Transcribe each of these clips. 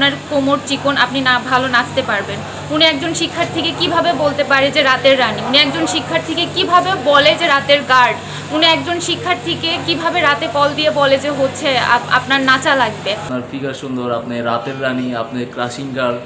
আপনার কোমর চিকন, আপনি না ভালো নাচতে পারবেন। উনি একজন শিক্ষার্থীকে কিভাবে বলতে পারে যে রাতের রানী, উনি একজন শিক্ষার্থীকে কিভাবে বলে যে রাতের গার্ড, উনি একজন শিক্ষার্থীকে কিভাবে রাতে কল দিয়ে বলে যে হচ্ছে আপনার নাচা লাগবে। আপনার ফিগার সুন্দর, আপনি রাতের রানী, আপনি ক্রাশিং গার্ল।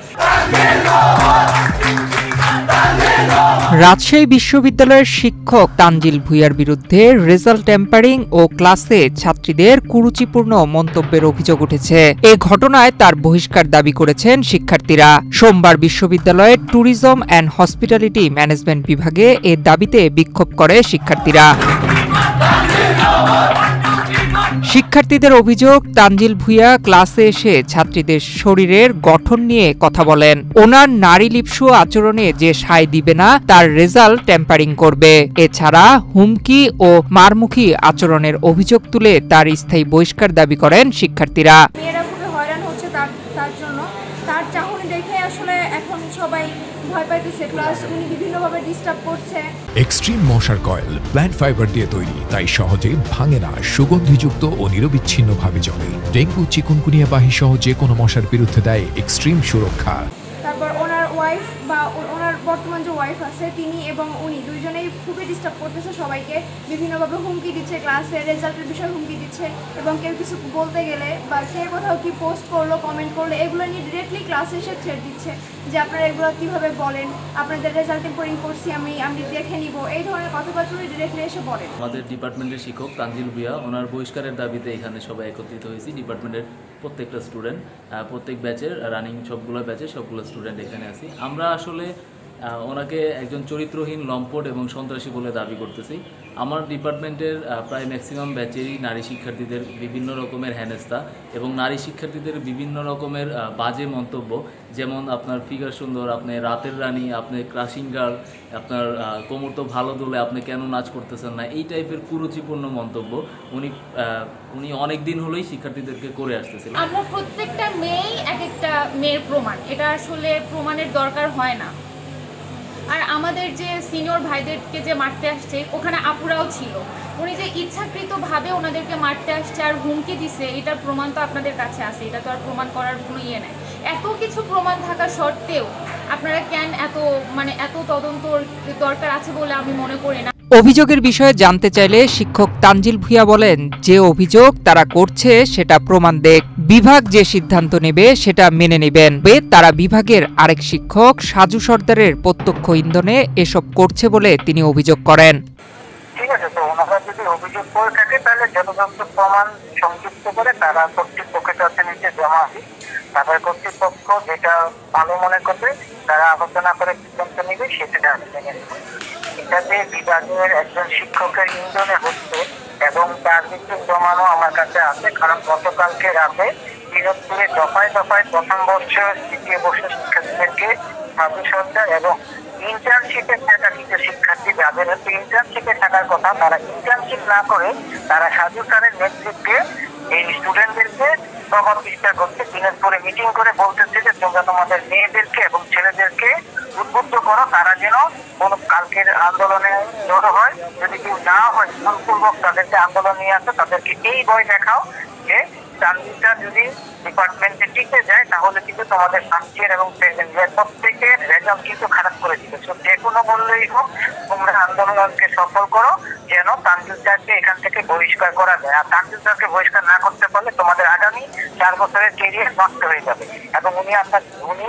রাজশাহী বিশ্ববিদ্যালয়ের শিক্ষক তানজিল ভূঁইয়ার বিরুদ্ধে রেজাল্ট ট্যাম্পারিং ও ক্লাসে ছাত্রীদের কুরুচিপূর্ণ মন্তব্যের অভিযোগ উঠেছে। এ ঘটনায় তার বহিষ্কার দাবি করেছেন শিক্ষার্থীরা। সোমবার বিশ্ববিদ্যালয়ের ট্যুরিজম অ্যান্ড হসপিটালিটি ম্যানেজমেন্ট বিভাগে এ দাবিতে বিক্ষোভ করে শিক্ষার্থীরা। শিক্ষার্থীদের অভিযোগ, তানজিল ভূঁইয়া ক্লাসে এসে ছাত্রীদের শরীরের গঠন নিয়ে কথা বলেন। ওনার নারী লিপ্সু আচরণে যে সায় দিবে না তার রেজাল্ট ট্যাম্পারিং করবে। এছাড়া হুমকি ও মারমুখী আচরণের অভিযোগ তুলে তার স্থায়ী বহিষ্কার দাবি করেন শিক্ষার্থীরা। মেয়েরা খুবই হয়রান হচ্ছে তার জন্য। তার চাহনি দেখে আসলে এখন সবাই ভয় পাইতেছে, প্লাস উনি বিভিন্নভাবে ডিস্টার্ব করছে। এক্সট্রিম মশার কয়েল প্ল্যান্ট ফাইবার দিয়ে তৈরি, তাই সহজে ভাঙে না, সুগন্ধিযুক্ত ও নিরবিচ্ছিন্নভাবে জ্বলে। ডেঙ্গু, চিকুনগুনিয়া বাহি সহ যে কোনো মশার বিরুদ্ধে দেয় এক্সট্রিম সুরক্ষা। তারপর ওনার ওয়াইফ বা ওনার বর্তমান যে ওয়াইফ আছে তিনি এবং উনি দুইজনেই খুবই ডিস্টার্ব করতেছে সবাইকে, বিভিন্নভাবে হুমকি দিচ্ছে, ক্লাসে রেজাল্টের বিষয়ে হুমকি দিচ্ছে, এবং কেউ কিছু বলতে গেলে বা কে কোথাও কি পোস্ট করলো, কমেন্ট করলো, এগুলো নিয়ে ডিরেক্টলি ক্লাসে এসে থ্রেট দিচ্ছে যে আপনারা এগুলো কীভাবে বলেন, আপনাদের রেজাল্ট টেম্পারিং করছি আমি দেখে নিব, এই ধরনের কথাবার্তা উনি ডিরেক্টলি এসে বলেন। আমাদের ডিপার্টমেন্টের শিক্ষক তানজিল ভূঁইয়া, ওনার বহিষ্কারের দাবিতে এখানে সবাই একত্রিত হয়েছি। ডিপার্টমেন্টের প্রত্যেকটা স্টুডেন্ট, প্রত্যেক ব্যাচের রানিং সবগুলো ব্যাচের সবগুলো স্টুডেন্ট এখানে আছি। আমরা আসলে ওনাকে একজন চরিত্রহীন, লম্পট এবং সন্ত্রাসী বলে দাবি করতেছি। আমার ডিপার্টমেন্টের প্রায় ম্যাক্সিমাম ব্যাচেরই নারী শিক্ষার্থীদের বিভিন্ন রকমের হেনস্থা এবং নারী শিক্ষার্থীদের বিভিন্ন রকমের বাজে মন্তব্য, যেমন আপনার ফিগার সুন্দর, আপনি রাতের রানী, আপনি ক্রাশিং গার্ল, আপনার কোমর তো ভালো দোলে, আপনি কেন নাচ করতেছেন না, এই টাইপের কুরুচিপূর্ণ মন্তব্য উনি অনেক দিন হলেই শিক্ষার্থীদেরকে করে আসতেছিল। আমরা প্রত্যেকটা মেয়েই এক একটা মেয়ের প্রমাণ, এটা আসলে প্রমাণের দরকার হয় না। আর আমাদের যে সিনিয়র ভাইদেরকে যে মারতে আসছে, ওখানে আপুরাও ছিল, উনি যে ইচ্ছাকৃতভাবে ওনাদেরকে মারতে আসছে আর হুমকি দিছে, এটার প্রমাণ তো আপনাদের কাছে আছে, এটা তো আর প্রমাণ করার কোনো ইয়ে নেই। এত কিছু প্রমাণ থাকা সত্ত্বেও আপনারা কেন এত তদন্ত দরকার আছে বলে আমি মনে করি না। অভিযোগের বিষয়ে জানতে চাইলে শিক্ষক তানজিল ভূঁইয়া বলেন, যে অভিযোগ তারা করছে সেটা প্রমাণ দেখ, বিভাগ যে সিদ্ধান্ত নেবে সেটা মেনে নেবেন। তারা বিভাগের আরেক শিক্ষক সাজু সর্দারের প্রত্যক্ষ ইন্ধনে এসব করছে বলে তিনি অভিযোগ করেন। ঠিক আছে, তো ওনারা যদি অভিযোগ করে থাকে তাহলে যথাযথ প্রমাণ সংযুক্ত করে তারা কর্তৃপক্ষের কাছে নিচে জমা দিই। তারপরে কর্তৃপক্ষ যেটা ভালো মনে করবে তারা আলোচনা করে সিদ্ধান্ত নেবে, সেটা মেনে নেবে। এটা যে বিভাগের একজন শিক্ষকের ইন্ধনে হচ্ছে এবং তার কিছু প্রমাণও আমার কাছে আছে, কারণ গতকালকে রাতে দিনাজপুরে দফায় দফায় প্রথম বর্ষের, দ্বিতীয় বর্ষের শিক্ষার্থীদেরকে সাজু সরকার এবং ইন্টার্নশিপে থাকা কিছু শিক্ষার্থী যাদের হচ্ছে ইন্টার্নশিপে থাকার কথা, তারা ইন্টার্নশিপ না করে তারা সাজু স্যারের নেতৃত্বে এই স্টুডেন্টদেরকে প্রভাব বিস্তার করতে দিনাজপুরে মিটিং করে বলতেছে যে তোমরা তোমাদের মেয়েদেরকে এবং ছেলেদেরকে উদ্বুদ্ধ করো, তারা যেন কোনো কালকের আন্দোলনে জড়ো হয়। যদি কেউ না হয় জোরপূর্বক তাদেরকে আন্দোলন নিয়ে আসে, তাদেরকে এই ভয় দেখাও যে চাকরিটা যদি ডিপার্টমেন্টে টিকে যায় তাহলে কিন্তু তোমাদের সামনের এবং প্রত্যেকের রেজাল্ট কিন্তু খারাপ করে দিবে। যে কোনো মূল্যেই হোক তোমরা আন্দোলনকে সফল করো যেন তানজিল স্যারকে এখান থেকে বহিষ্কার করা যায়। আর তানজিল স্যারকে বহিষ্কার না করতে পারলে তোমাদের আগামী 4 বছরের কেরিয়ার নষ্ট হয়ে যাবে এবং উনি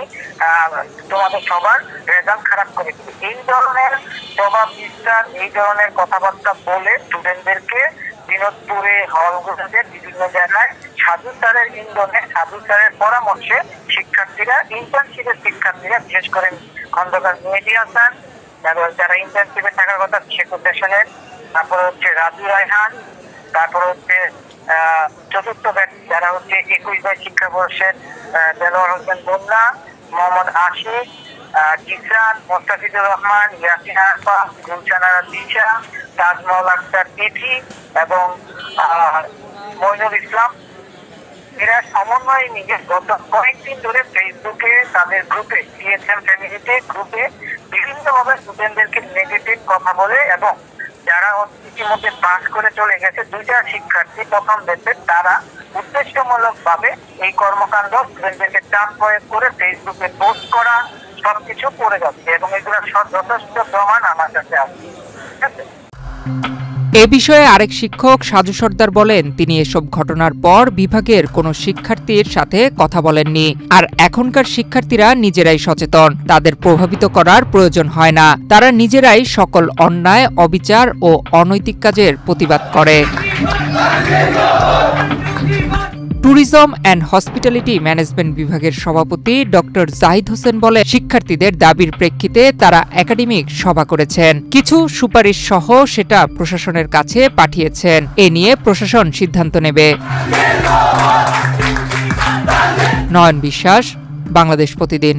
তোমাদের সবার রেজাল্ট খারাপ করে দিবে। এই ধরনের প্রভাব বিস্তার, এই ধরনের কথাবার্তা বলে স্টুডেন্টদেরকে দিনাজপুরে হলগুলোতে বিভিন্ন জায়গায় সাজু স্যারের ইন্ধনে, সাজু স্যারের পরামর্শে শিক্ষার্থীরা, ইন্টার্নশিপের শিক্ষার্থীরা, বিশেষ করে খন্দকার মেহেদী হাসান, যারা ইন্টার্নশিপে থাকার কথা শেখর দেশনের, তারপরে হচ্ছে রাজু রায়হান, তারপরে হচ্ছে চতুর্থ ব্যাচ যারা হচ্ছে 21 শিক্ষাবর্ষের দেলোয়ার হোসেন বন্যা, মোহাম্মদ আশিক, জিসান, মোস্তাফিজুর রহমান, ইয়াসিন আরফা, গুলশানারা দিশা, তাজমহল আক্তার তিথি এবং মইনুল ইসলাম, এরা সমন্বয়ে নিজের গত কয়েকদিন ধরে ফেসবুকে তাদের গ্রুপে, সিএসএম ফ্যামিলিতে গ্রুপে বিভিন্নভাবে স্টুডেন্টদেরকে নেগেটিভ কথা বলে এবং যারা ইতিমধ্যে পাস করে চলে গেছে 2টা শিক্ষার্থী প্রথম ব্যাচে, তারা উদ্দেশ্যমূলকভাবে এই কর্মকাণ্ড স্টুডেন্টদেরকে চাপ প্রয়োগ করে ফেসবুকে পোস্ট করা সবকিছু করে যাচ্ছে এবং এগুলোর যথেষ্ট প্রমাণ আমার কাছে আছে। ঠিক আছে। এ বিষয়ে আরেক শিক্ষক সাজু সর্দার বলেন, তিনি এসব ঘটনার পর বিভাগের কোনো শিক্ষার্থীর সাথে কথা বলেননি। আর এখনকার শিক্ষার্থীরা নিজেরাই সচেতন, তাদের প্রভাবিত করার প্রয়োজন হয় না। তারা নিজেরাই সকল অন্যায়, অবিচার ও অনৈতিক কাজের প্রতিবাদ করে। ট্যুরিজম অ্যান্ড হসপিটালিটি ম্যানেজমেন্ট বিভাগের সভাপতি ডক্টর জাহিদ হোসেন বলে, শিক্ষার্থীদের দাবির প্রেক্ষিতে তারা একাডেমিক সভা করেছেন, কিছু সুপারিশ সহ সেটা প্রশাসনের কাছে পাঠিয়েছেন। এ নিয়ে প্রশাসন সিদ্ধান্ত নেবে। নয়ন বিশ্বাস, বাংলাদেশ প্রতিদিন।